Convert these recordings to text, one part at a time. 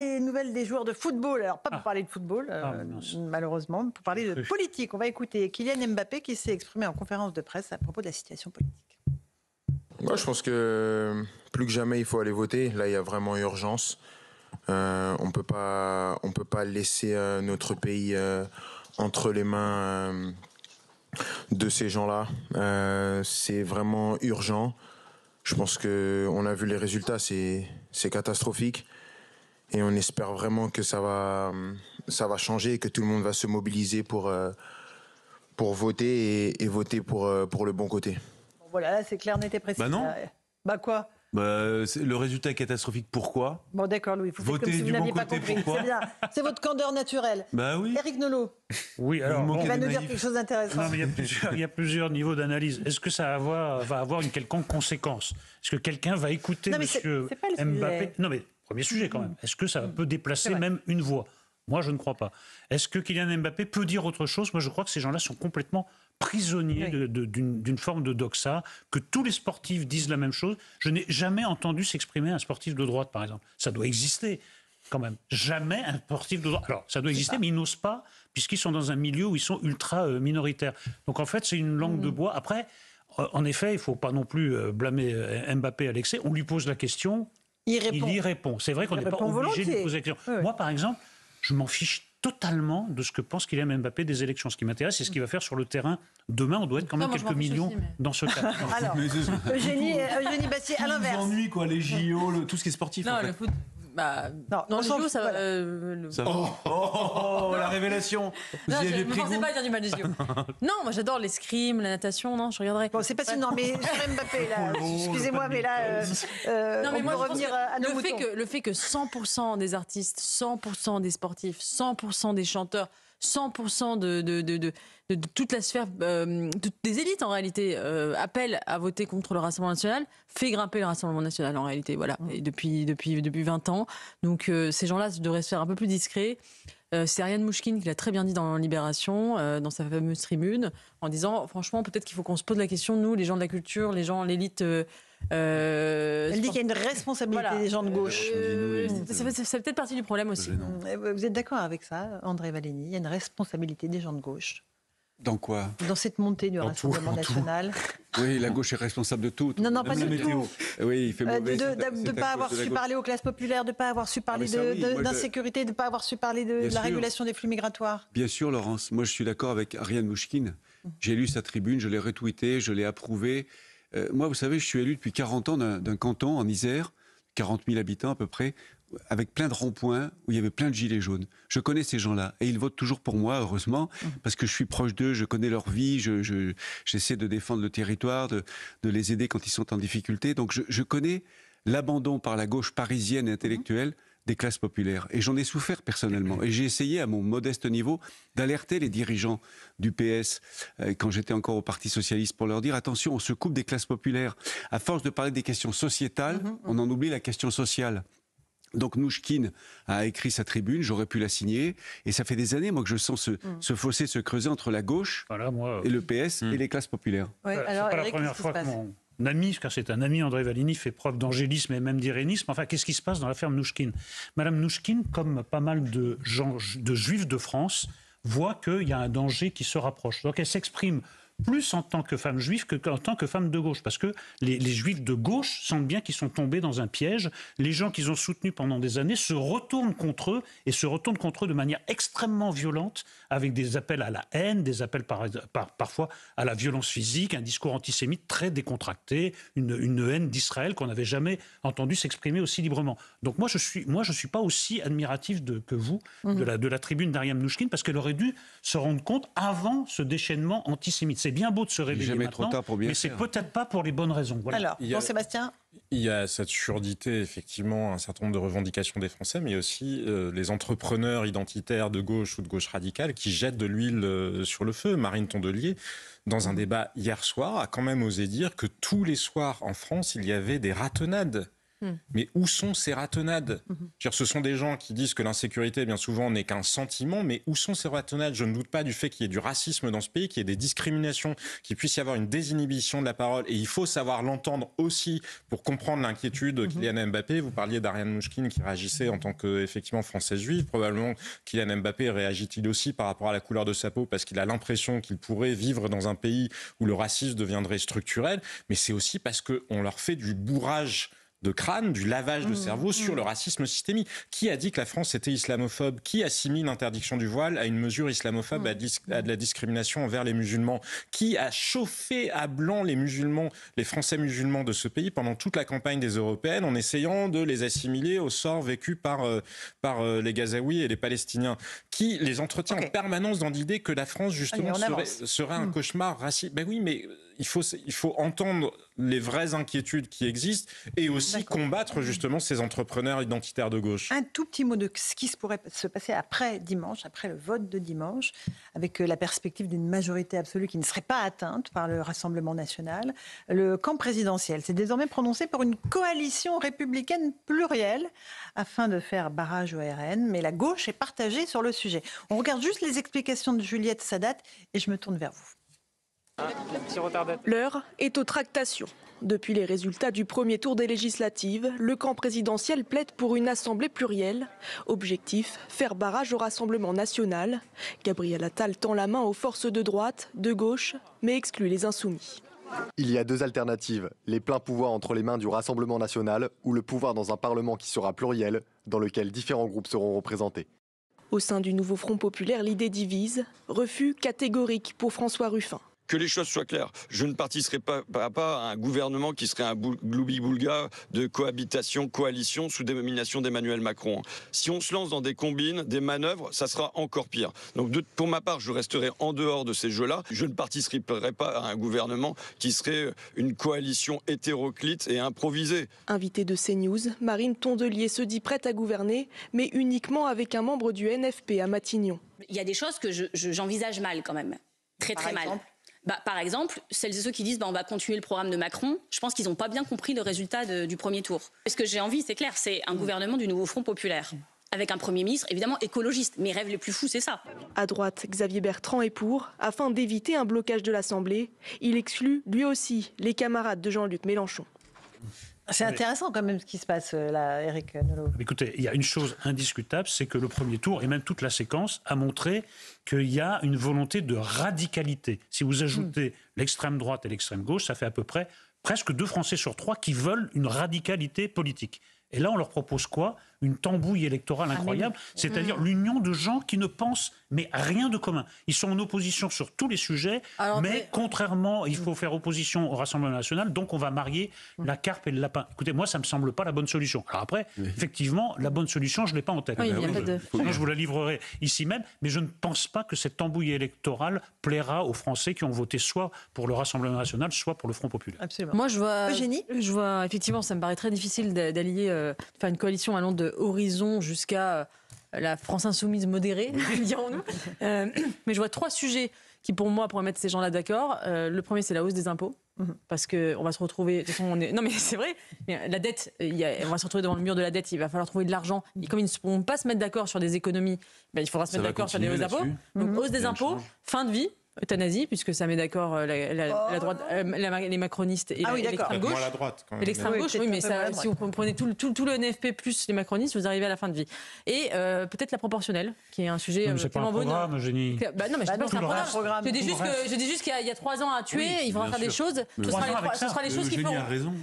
Les nouvelles des joueurs de football. Alors, pas pour parler de football, malheureusement, mais pour parler de politique. On va écouter Kylian Mbappé qui s'est exprimé en conférence de presse à propos de la situation politique. Moi, je pense que plus que jamais, il faut aller voter. Là, il y a vraiment urgence. On peut pas laisser notre pays entre les mains de ces gens-là. C'est vraiment urgent. Je pense que on a vu les résultats, c'est catastrophique. Et on espère vraiment que ça va changer et que tout le monde va se mobiliser pour voter et voter pour le bon côté. Bon, voilà, là, c'est clair, net et précis. Bah non. Bah quoi? Le résultat est catastrophique. Pourquoi? Bon, d'accord, Louis. Vous faites Voter comme si vous du bon n'aviez pas côté, compris. pourquoi? C'est bien. C'est votre candeur naturelle. Bah oui. Éric Nolot, Oui, alors, Vous il va des nous dire naïfs. quelque chose d'intéressant. non, mais il y a plusieurs niveaux d'analyse. Est-ce que ça va avoir une quelconque conséquence? Est-ce que quelqu'un va écouter Non, mais monsieur c'est pas le sujet. Mbappé? Non, mais premier sujet quand même. Est-ce que ça peut déplacer même une voix? Moi, je ne crois pas. Est-ce que Kylian Mbappé peut dire autre chose? Moi, je crois que ces gens-là sont complètement prisonniers d'une forme de doxa, que tous les sportifs disent la même chose. Je n'ai jamais entendu s'exprimer un sportif de droite, par exemple. Ça doit exister, quand même. Jamais un sportif de droite. Alors, ça doit exister, mais ils n'osent pas, puisqu'ils sont dans un milieu où ils sont ultra minoritaires. Donc, en fait, c'est une langue de bois. Après, en effet, il ne faut pas non plus blâmer Mbappé à l'excès. On lui pose la question, il y répond. C'est vrai qu'on n'est pas obligé de lui poser la question. Oui. Moi, par exemple, je m'en fiche totalement de ce que pense Kylian Mbappé des élections. Ce qui m'intéresse, c'est ce qu'il va faire sur le terrain. Demain, on doit être quand même quelques millions dans ce cas. Alors, Eugénie Bastier, à l'inverse. Vous ennuie, quoi, les JO, tout ce qui est sportif. Non, en fait. le foot. Bah, Non, non, on les s'en JO, fout, ça va. voilà. Ça va. La révélation. Vous Non, y je avez ne pris pensais goût. pas à dire du mal des JO. Non, moi j'adore l'escrime, la natation, non, je regarderai. Bon, c'est pas si. Non, mais sur Mbappé, là, excusez-moi, mais là, Non, mais on moi, peut je pense revenir que à nos le fait moutons. que, le fait que 100% des artistes, 100% des sportifs, 100% des chanteurs, 100% de toute la sphère, des élites en réalité, appellent à voter contre le Rassemblement national, fait grimper le Rassemblement national en réalité, voilà, et depuis 20 ans. Donc ces gens-là devraient se faire un peu plus discrets. C'est Ariane Mouchkine qui l'a très bien dit dans Libération, dans sa fameuse tribune, en disant franchement peut-être qu'il faut qu'on se pose la question, nous, les gens de la culture, les gens, l'élite. Elle dit qu'il y a une responsabilité des gens de gauche. C'est peut-être partie du problème aussi. Vous êtes d'accord avec ça, André Valény? Il y a une responsabilité des gens de gauche Dans quoi? dans cette montée du Rassemblement national. Oui, la gauche est responsable de tout. Non, pas Même du la météo. tout. Oui, il fait mauvais. De ne pas avoir su parler aux classes populaires, de ne pas avoir su parler ça, oui. Moi, d'insécurité, de ne pas avoir su parler de Bien la sûr. régulation des flux migratoires. Bien sûr, Laurence. Moi, je suis d'accord avec Ariane Mouchkine. J'ai lu sa tribune, je l'ai retweeté, je l'ai approuvé. Moi, vous savez, je suis élu depuis 40 ans d'un canton en Isère, 40 000 habitants à peu près, avec plein de ronds-points où il y avait plein de gilets jaunes. Je connais ces gens-là et ils votent toujours pour moi, heureusement, parce que je suis proche d'eux, je connais leur vie, j'essaie de défendre le territoire, de les aider quand ils sont en difficulté. Donc je connais l'abandon par la gauche parisienne et intellectuelle des classes populaires. Et j'en ai souffert personnellement. Et j'ai essayé, à mon modeste niveau, d'alerter les dirigeants du PS, quand j'étais encore au Parti Socialiste, pour leur dire, attention, on se coupe des classes populaires. À force de parler des questions sociétales, on en oublie la question sociale. Donc Mouchkine a écrit sa tribune, j'aurais pu la signer, et ça fait des années, moi, que je sens ce fossé se creuser entre la gauche Voilà, moi, et le PS et les classes populaires. Oui, c'est alors, pas la Eric, première qu'est-ce qui fois se que passe? mon ami, car c'est un ami, André Valény, fait preuve d'angélisme et même d'irénisme. Enfin, qu'est-ce qui se passe dans l'affaire Mouchkine? Madame Mouchkine, comme pas mal de gens, de juifs de France, voit qu'il y a un danger qui se rapproche. Donc elle s'exprime plus en tant que femme juive qu'en tant que femme de gauche. Parce que les juifs de gauche sentent bien qu'ils sont tombés dans un piège. Les gens qu'ils ont soutenus pendant des années se retournent contre eux, et se retournent contre eux de manière extrêmement violente, avec des appels à la haine, des appels parfois à la violence physique, un discours antisémite très décontracté, une haine d'Israël qu'on n'avait jamais entendu s'exprimer aussi librement. Donc moi je suis pas aussi admiratif que vous de la tribune d'Ariane Mouchkine, parce qu'elle aurait dû se rendre compte avant ce déchaînement antisémite. C'est bien beau de se réveiller jamais maintenant, trop tard pour bien mais c'est faire. peut-être pas pour les bonnes raisons. Voilà. Alors, Il y a- Jean-Sébastien, Il y a cette surdité, effectivement, un certain nombre de revendications des Français, mais aussi les entrepreneurs identitaires de gauche ou de gauche radicale qui jettent de l'huile sur le feu. Marine Tondelier, dans un débat hier soir, a quand même osé dire que tous les soirs en France, il y avait des ratonnades Mais où sont ces ratonnades ? Ce sont des gens qui disent que l'insécurité, bien souvent, n'est qu'un sentiment, mais où sont ces ratonnades ? Je ne doute pas du fait qu'il y ait du racisme dans ce pays, qu'il y ait des discriminations, qu'il puisse y avoir une désinhibition de la parole, et il faut savoir l'entendre aussi pour comprendre l'inquiétude de Kylian Mbappé. Vous parliez d'Ariane Mouchkine qui réagissait en tant qu'effectivement française juive. Probablement Kylian Mbappé réagit-il aussi par rapport à la couleur de sa peau parce qu'il a l'impression qu'il pourrait vivre dans un pays où le racisme deviendrait structurel, mais c'est aussi parce qu'on leur fait du bourrage de crâne, du lavage de cerveau sur le racisme systémique. Qui a dit que la France était islamophobe ? Qui assimile l'interdiction du voile à une mesure islamophobe, à de la discrimination envers les musulmans ? Qui a chauffé à blanc les musulmans, les Français musulmans de ce pays pendant toute la campagne des Européennes en essayant de les assimiler au sort vécu par les Gazaouis et les Palestiniens ? Qui les entretient en permanence dans l'idée que la France, justement, serait un cauchemar raciste ? Ben oui, mais il faut entendre les vraies inquiétudes qui existent et aussi combattre justement ces entrepreneurs identitaires de gauche. Un tout petit mot de ce qui pourrait se passer après dimanche, après le vote de dimanche, avec la perspective d'une majorité absolue qui ne serait pas atteinte par le Rassemblement national. Le camp présidentiel s'est désormais prononcé pour une coalition républicaine plurielle afin de faire barrage au RN, mais la gauche est partagée sur le sujet. On regarde juste les explications de Juliette Sadat et je me tourne vers vous. L'heure est aux tractations. Depuis les résultats du premier tour des législatives, le camp présidentiel plaide pour une assemblée plurielle. Objectif, faire barrage au Rassemblement national. Gabriel Attal tend la main aux forces de droite, de gauche, mais exclut les insoumis. Il y a deux alternatives, les pleins pouvoirs entre les mains du Rassemblement national ou le pouvoir dans un Parlement qui sera pluriel, dans lequel différents groupes seront représentés. Au sein du nouveau Front populaire, l'idée divise. Refus catégorique pour François Ruffin. Que les choses soient claires. Je ne participerai pas à un gouvernement qui serait un gloubi-boulga de cohabitation, coalition sous dénomination d'Emmanuel Macron. Si on se lance dans des combines, des manœuvres, ça sera encore pire. Donc pour ma part, je resterai en dehors de ces jeux-là. Je ne participerai pas à un gouvernement qui serait une coalition hétéroclite et improvisée. Invitée de CNews, Marine Tondelier se dit prête à gouverner, mais uniquement avec un membre du NFP à Matignon. Il y a des choses que j'envisage mal quand même. Très mal. Par exemple, celles et ceux qui disent on va continuer le programme de Macron, je pense qu'ils n'ont pas bien compris le résultat du premier tour. Ce que j'ai envie, c'est clair, c'est un gouvernement du nouveau Front populaire, avec un Premier ministre évidemment écologiste. Mes rêves les plus fous, c'est ça. À droite, Xavier Bertrand est pour, afin d'éviter un blocage de l'Assemblée. Il exclut, lui aussi, les camarades de Jean-Luc Mélenchon. C'est intéressant quand même ce qui se passe là, Éric Nolot. Écoutez, il y a une chose indiscutable, c'est que le premier tour, et même toute la séquence, a montré qu'il y a une volonté de radicalité. Si vous ajoutez l'extrême droite et l'extrême gauche, ça fait à peu près presque 2 Français sur 3 qui veulent une radicalité politique. Et là, on leur propose quoi ? Une tambouille électorale incroyable, c'est-à-dire l'union de gens qui ne pensent mais rien de commun. Ils sont en opposition sur tous les sujets, mais contrairement, il faut faire opposition au Rassemblement national, donc on va marier la carpe et le lapin. Écoutez, moi, ça ne me semble pas la bonne solution. Alors après, effectivement, la bonne solution, je ne l'ai pas en tête. Sinon, je vous la livrerai ici même, mais je ne pense pas que cette tambouille électorale plaira aux Français qui ont voté soit pour le Rassemblement national, soit pour le Front populaire. Absolument. Moi, je vois, Eugénie ? je vois, effectivement, ça me paraît très difficile d'allier, de faire une coalition allant de Horizon jusqu'à la France insoumise modérée, dirons-nous. Mais je vois 3 sujets qui, pour moi, pourraient mettre ces gens-là d'accord. Le premier, c'est la hausse des impôts. Parce qu'on va se retrouver. De toute façon, non, mais c'est vrai. La dette, on va se retrouver devant le mur de la dette. Il va falloir trouver de l'argent. Et comme ils ne pourront pas se mettre d'accord sur des économies, il faudra se mettre d'accord sur des hausses d'impôts. Donc, hausse des impôts, fin de vie. Euthanasie, puisque ça met d'accord la droite, les macronistes et l'extrême gauche. La droite, quand même. Et l'extrême gauche, oui, mais ça, si vous prenez tout le NFP plus les macronistes, vous arrivez à la fin de vie. Et peut-être la proportionnelle, qui est un sujet. C'est pas un programme, Eugénie. Non, mais je dis pas que c'est un programme. Je dis juste qu'il y a 3 ans à tuer, il faudra faire des choses. Ce sera les choses qu'il faut.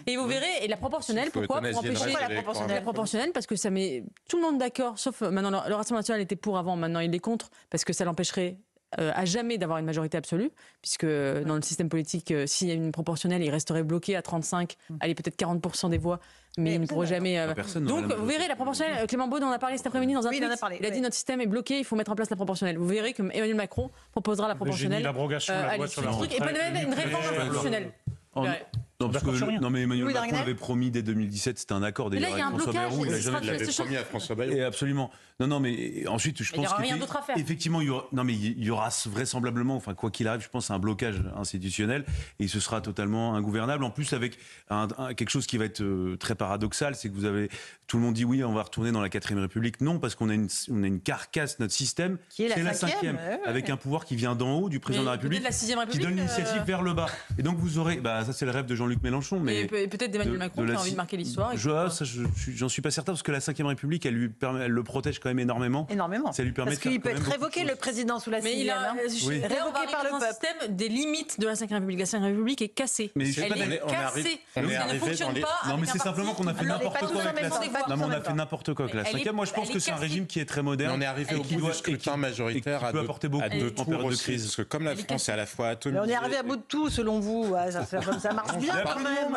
Et vous verrez. Et la proportionnelle, pourquoi ? Pour empêcher la proportionnelle, parce que ça met tout le monde d'accord, sauf maintenant le Rassemblement national était pour avant, maintenant il est contre, parce que ça l'empêcherait à jamais d'avoir une majorité absolue, puisque dans le système politique, s'il y a une proportionnelle, il resterait bloqué à 35, allez peut-être 40% des voix, mais il ne pourrait jamais. Donc vous verrez la proportionnelle. Clément Beaune en a parlé cet après-midi dans un tweet. Il a dit notre système est bloqué, il faut mettre en place la proportionnelle. Vous verrez que Emmanuel Macron proposera la proportionnelle. L'abrogation de la loi sur la retraite. Et pas même une réforme proportionnelle. Non, parce que, non, mais Emmanuel Louis Macron Dragnel l'avait promis dès 2017, c'était un accord déjà là, il y a avec un François blocage, Bayrou. Il a il jamais sera- il l'avait c'est promis à François Bayrou. Et absolument. Non, mais ensuite, je Il y pense aura rien d'autre à faire. effectivement, il y aura vraisemblablement, enfin, quoi qu'il arrive, je pense, un blocage institutionnel et ce sera totalement ingouvernable. En plus, avec quelque chose qui va être très paradoxal, c'est que tout le monde dit oui, on va retourner dans la 4ème République. Non, parce qu'on a une carcasse, notre système, Qui est la 5ème, cinquième, ouais. avec un pouvoir qui vient d'en haut du président de la République, la 6ème qui République, donne l'initiative vers le bas. Et donc vous aurez, ça c'est le rêve de Jean-Luc Mélenchon, mais Et peut-être d'Emmanuel Macron qui a envie de marquer l'histoire. j'en suis pas certain parce que la 5ème République, elle le protège quand même énormément. Énormément. Ça lui permet Parce de faire qu'il peut quand même être beaucoup de révoqué choses. le président sous la Mais il 6ème. a Oui. Révoqué par le dans un peuple. système des limites de la 5ème République. La 5ème République est cassée. Mais je suis Elle pas est d'accord. cassée. on est Elle ne arrivé fonctionne dans les- pas. Non, avec mais un c'est parti simplement qu'on a fait qui- Alors, n'importe pas quoi tous en avec même la temps, pas 5ème. tous Non, mais en on même a fait temps. n'importe quoi avec la Elle est- 5ème. Moi, je pense elle que est c'est un cassée. régime qui est très moderne. On est arrivé au qui bout doit- du scrutin et majoritaire qui à peut deux, apporter beaucoup à deux en tours période de aussi. crise. Parce que comme la France est à la fois Mais atomisée... on est arrivé à bout de tout, selon vous. Ouais, ça marche bien quand même.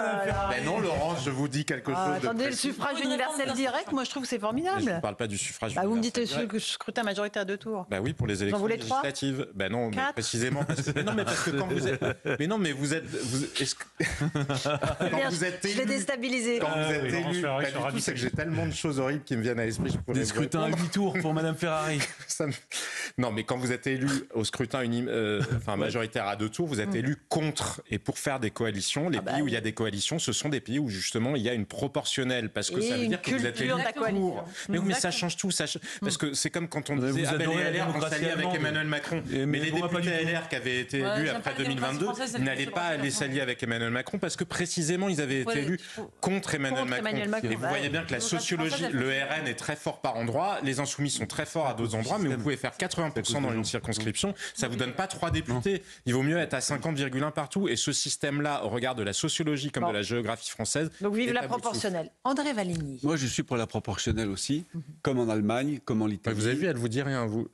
Ben non, Laurence, je vous dis quelque chose de Attendez, le précis. suffrage universel direct, moi je trouve que c'est Mais je formidable. ne parle pas du suffrage Bah, vous me dites universel direct. scrutin majoritaire à 2 tours. Bah oui, pour les élections voulez 3? législatives. Ben non, mais 4? précisément parce que... Mais non, mais parce que quand vous êtes... Mais non, mais vous êtes... est-ce que- Quand vous êtes Je l'ai élu... déstabilisé. Quand vous êtes oui, Laurence élu... Ferrari Pas sera du tout, c'est que radicalisé. j'ai tellement de choses horribles qui me viennent à l'esprit. Je pourrais Des vous scrutins à répondre. 8 tours pour Madame Ferrari. Ça me- Non, mais quand vous êtes élu au scrutin majoritaire à 2 tours, vous êtes élu contre. Et pour faire des coalitions, les pays où il y a des coalitions, ce sont des pays où justement il y a une proportionnelle. Parce que Et ça veut une dire que vous êtes élu culture de la coalition. pour. Mais oui, mais ça change tout. Parce que c'est comme quand on disait Vous ah, ben, adorez les la LR vont démocratie s'allier avec allemande. Emmanuel Macron. Mais les moi, pas députés du tout. LR qui avaient été Ouais, élus j'aime après pas la démocratie 2022 française, elle n'allaient fait pas sur le aller Macron. s'allier avec Emmanuel Macron parce que précisément ils avaient été Ouais, élus contre Emmanuel Contre Emmanuel Macron, Et vous bah voyez ouais. bien que la La démocratie sociologie, française, le elle RN est très fort par endroits, les Insoumis sont très forts à d'autres endroits, mais vous pouvez faire 80% dans une circonscription, ça vous donne pas 3 députés. Il vaut mieux être à 50,1 partout. Et ce système-là, au regard de la sociologie comme Bon. de la géographie française, Donc vive est la à bout de souffle. proportionnelle. André Valigny. Moi, je suis pour la proportionnelle aussi, comme en Allemagne, comme en Ouais, Italie. vous avez vu, elle vous dit rien, vous.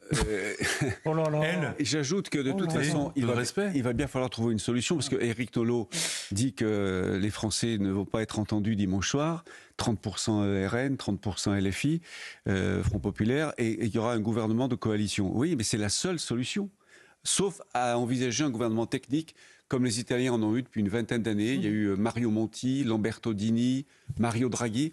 Oh là là. Et j'ajoute que de toute là. façon, Peu de respect. il va bien falloir trouver une solution parce que Éric Nolot dit que les Français ne vont pas être entendus dimanche soir. 30% RN, 30% LFI, Front Populaire, et il y aura un gouvernement de coalition. Oui, mais c'est la seule solution. Sauf à envisager un gouvernement technique comme les Italiens en ont eu depuis une vingtaine d'années. Il y a eu Mario Monti, Lamberto Dini, Mario Draghi.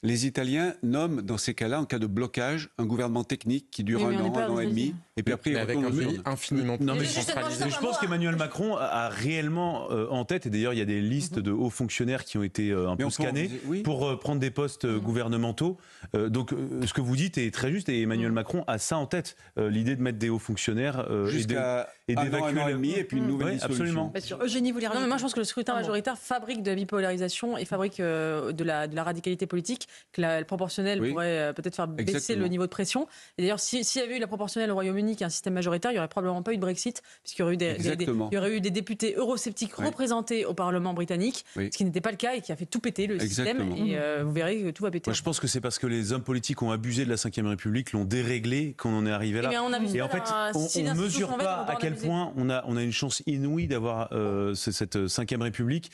Les Italiens nomment, dans ces cas-là, en cas de blocage, un gouvernement technique qui dure Oui, mais un on n'est an, pas un an aux et demi, États-Unis. et puis après, Mais il avec retourne un aux pays urnes. infiniment Non, mais plus juste- centralisé. je pense qu'Emmanuel Macron a réellement en tête, et d'ailleurs il y a des listes de hauts fonctionnaires qui ont été un Mais peu on peut scannés envisager- oui. pour prendre des postes gouvernementaux. Donc ce que vous dites est très juste, et Emmanuel Macron a ça en tête, l'idée de mettre des hauts fonctionnaires Jusqu'à et un an, d'évacuer un an et la- demi, et puis une nouvelle Ouais, dissolution. absolument. Bien sûr. Eugénie, vous voulez Non, mais rajouter moi je pense que le scrutin Pardon. majoritaire fabrique de la bipolarisation et fabrique de la radicalité politique, que la proportionnelle Oui. pourrait peut-être faire baisser Exactement. le niveau de pression. Et d'ailleurs, s'il y avait eu la proportionnelle au Royaume-Uni, qui est un système majoritaire, il n'y aurait probablement pas eu de Brexit, puisqu'il y aurait eu Exactement. il y aurait eu des députés eurosceptiques Oui. représentés au Parlement britannique, Oui. ce qui n'était pas le cas et qui a fait tout péter le système. Exactement. Et vous verrez que tout va péter. Moi, je pense que c'est parce que les hommes politiques ont abusé de la Ve République, l'ont déréglé, qu'on en est arrivé là. Eh bien, on abuse Et pas en fait, d'un- on si ne l'institution mesure s'en va, pas on va à en quel abuser. point on a une chance inouïe d'avoir cette Ve République,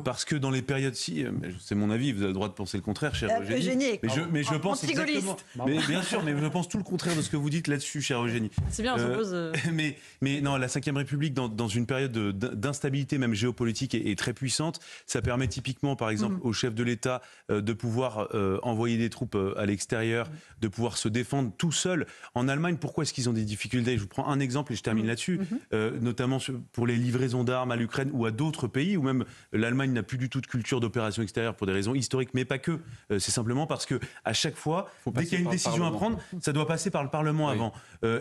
parce que dans les périodes c'est mon avis, vous avez le droit de penser le contraire, cher Eugénie. Eugénie est Mais je pense anti-gaulliste. exactement. Mais bien sûr, mais je pense tout le contraire de ce que vous dites là-dessus, cher Eugénie. C'est bien, on s'oppose. Mais non, la Ve République, dans une période d'instabilité, même géopolitique, est très puissante. Ça permet typiquement, par exemple, au chef de l'État de pouvoir envoyer des troupes à l'extérieur, de pouvoir se défendre tout seul. En Allemagne, pourquoi est-ce qu'ils ont des difficultés? Je vous prends un exemple et je termine là-dessus. Notamment pour les livraisons d'armes à l'Ukraine ou à d'autres pays, où même l'Allemagne n'a plus du tout de culture d'opération extérieure pour des raisons historiques, mais pas que. C'est simplement parce que à chaque fois, dès qu'il y a une par le décision à Parlement. prendre, ça doit passer par le Parlement Oui. avant.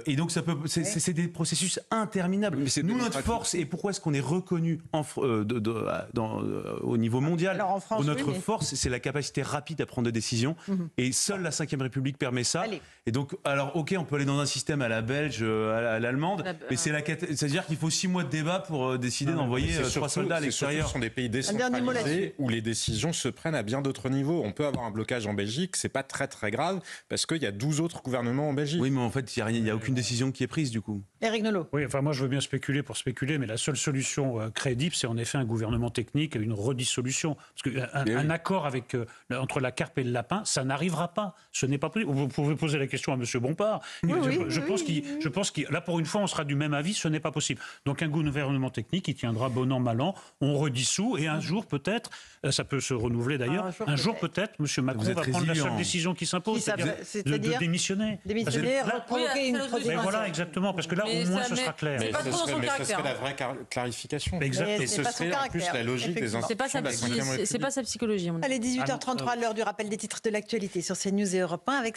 Et donc c'est des processus interminables. Mais c'est Nous, notre démocratique. force, et pourquoi est-ce qu'on est reconnu au niveau mondial, Alors, en France, notre oui, mais- force, c'est la capacité rapide à prendre des décisions. Et seule la Ve République permet ça. Allez. Et donc, alors, ok, on peut aller dans un système à la belge, à l'allemande, mais c'est-à-dire qu'il faut 6 mois de débat pour décider d'envoyer C'est 3 surtout- soldats à c'est surtout l'extérieur. Ce sont des pays dernier mot décentralisés là-dessus. où les décisions se prennent à bien d'autres niveaux. On peut avoir un blocage en Belgique, c'est pas très très grave parce qu'il y a 12 autres gouvernements en Belgique. Oui, mais en fait, il n'y a aucune décision qui est prise du coup. Éric Nolot. Oui, enfin moi je veux bien spéculer pour spéculer, mais la seule solution crédible, c'est en effet un gouvernement technique et une redissolution. Parce qu'un accord entre la carpe et le lapin, ça n'arrivera pas. Ce n'est pas possible. Vous pouvez poser la question à M. Bompard. Je pense que là, pour une fois, on sera du même avis, ce n'est pas possible. Donc un gouvernement technique, il tiendra bon an, mal an, on redissout, et un jour peut-être, ça peut se renouveler d'ailleurs, un jour peut-être, M. Macron va prendre la seule décision qui s'impose, c'est-à-dire de démissionner. Démissionner, reprovoquer une mais voilà, exactement, parce que là, au moins, ce sera clair. Mais ce serait la vraie clarification. Exactement. Et ce serait en plus la logique des institutions de la 5e République. C'est pas sa psychologie. Allez, 18h33, l'heure du rappel des titres de l'actualité sur CNews et Europe 1 avec